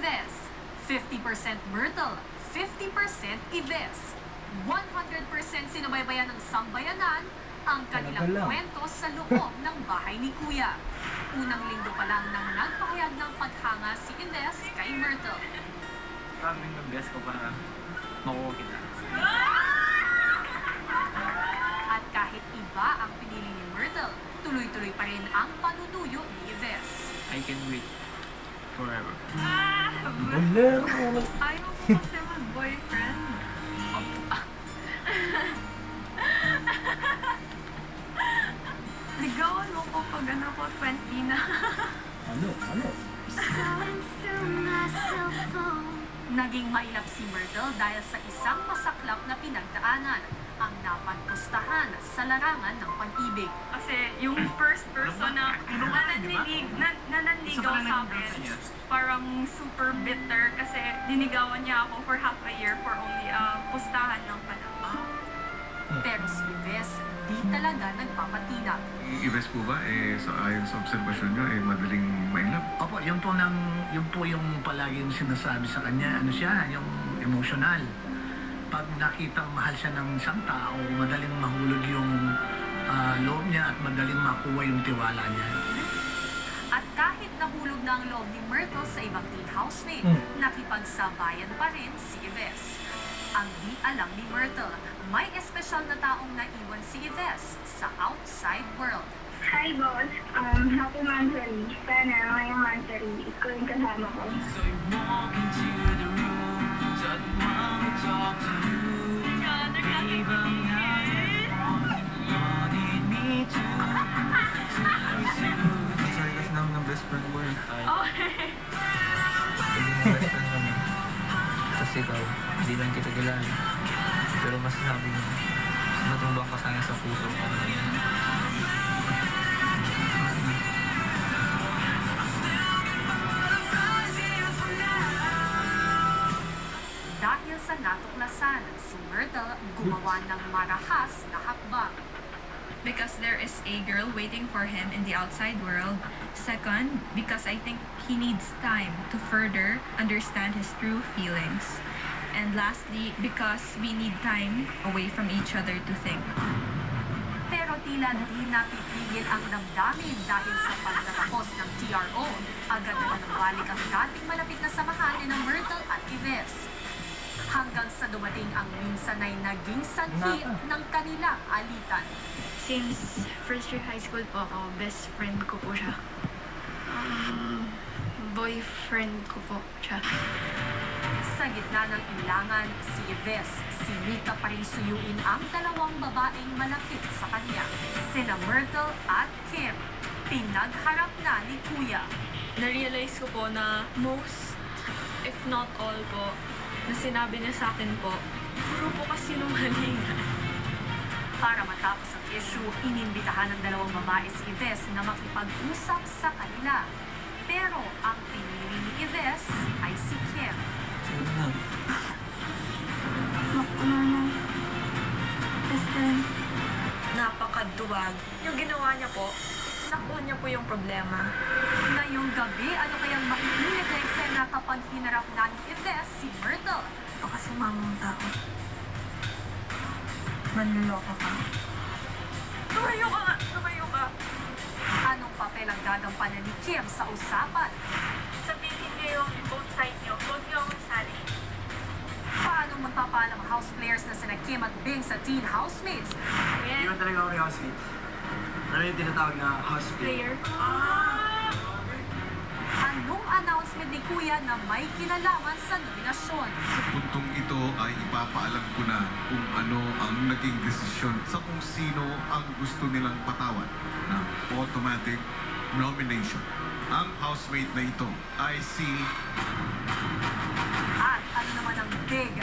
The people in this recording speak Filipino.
Yves. 50% Myrtle, 50% Yves. 100% sinubaybayan ng sambayanan ang kanilang kwento sa loob ng bahay ni Kuya. Unang linggo pa lang nang nagpahayag ng paghanga si Yves kay Myrtle. Maraming ng best ko para makuha kita. At kahit iba ang pinili ni Myrtle, tuloy-tuloy pa rin ang panunuyo ni Yves. I can wait forever. Ayaw ko kasi mag-boyfriend. Ligawan mo ko pag ano ko 20 na. Ano? Naging mailap si Myrtle dahil sa isang masaklap na pinagdaanan, ang napagpustahan sa larangan ng pag-ibig. Kasi yung first person na nanligaw sa akin, parang super bitter kasi dinigawan niya ako for half a year for only pustahan ng panahon. Pero si Yves, di talaga nagpapatina. Yves po ba, ayon sa obserbasyon nyo, madaling mailap? Opo, yung po yung palaging sinasabi sa kanya, ano siya, yung emotional. Pag nakitang mahal siya ng isang tao, madaling mahulog yung loob niya at madaling makuha yung tiwala niya. At kahit nahulog na ang loob ni Myrtle sa ibang teen housemate, nakipagsabayan pa rin si Yves. Ang di alam ni Myrtle, may espesyal na taong naiwan si Yves sa outside world. Hi, boss. Happy monthsary. Sana ngayong monthsary, ikaw yung kasama ko. So you walk into the room, don't want to talk to you. Ibang wanted me to Sorry kasi namin ng best friend ko eh. Okay. Hindi mo best friend kami. Tapos ikaw, hindi lang kita kilala. Pero masasabi mo, matumbang ka sana sa puso ko. Dahil sa natuklasan, si Myrtle gumawa ng marahas na hakbang. Because there is a girl waiting for him in the outside world. Second, because I think he needs time to further understand his true feelings. And lastly, because we need time away from each other to think. Pero tila di napipigil ang damdamin dahil sa pagtatapos ng TRO. Agad na nabalik ang dating malapit na samahan ni ng Myrtle at Yves. Hanggang sa dumating ang minsan ay naging sanhi ng kanilang alitan. Since first year high school po ako, best friend ko po siya. Boyfriend ko po siya. Sa gitna ng ilangan, si Yves, si Mika pa rin suyuin ang dalawang babaeng malapit sa kanya. Sina Myrtle at Kim, pinagharap na ni Kuya. Na-realize ko po na most, if not all po, na sinabi niya sa akin po, puro po kasi sinungalingan. Para matapos ang issue, inimbitahan ng dalawang babae si Yves na makipag-usap sa kanila. Pero ang pinili ni Yves ay si Kim. Sige na. Napakaduwag. Yung ginawa niya po, nakuha niya po yung problema. Ngayong gabi, ano kayang maiinit na eksena kapag hinarap na ni Yves si Myrtle? Ito kasi mamang tao. Manluloko ka. Tumayo ka nga! Tumayo ka! Anong papel ang gagampanan ni Kim sa usapan? Sabihin niyo yung both side niyo. Huwag niyo akong sali. Paano magpapaalam ang house players na sina Kim at Bing sa teen housemates? Hindi mo talaga ako yung housemate. Ano yung tinatawag na houseplayer? Anong announcement ni Kuya na may kinalaman sa nominasyon? Sa puntong ito ay ipapaalam ko na kung ano ang naging desisyon sa kung sino ang gusto nilang patawan ng automatic nomination. Ang housemate na ito ay si... At ano naman ang big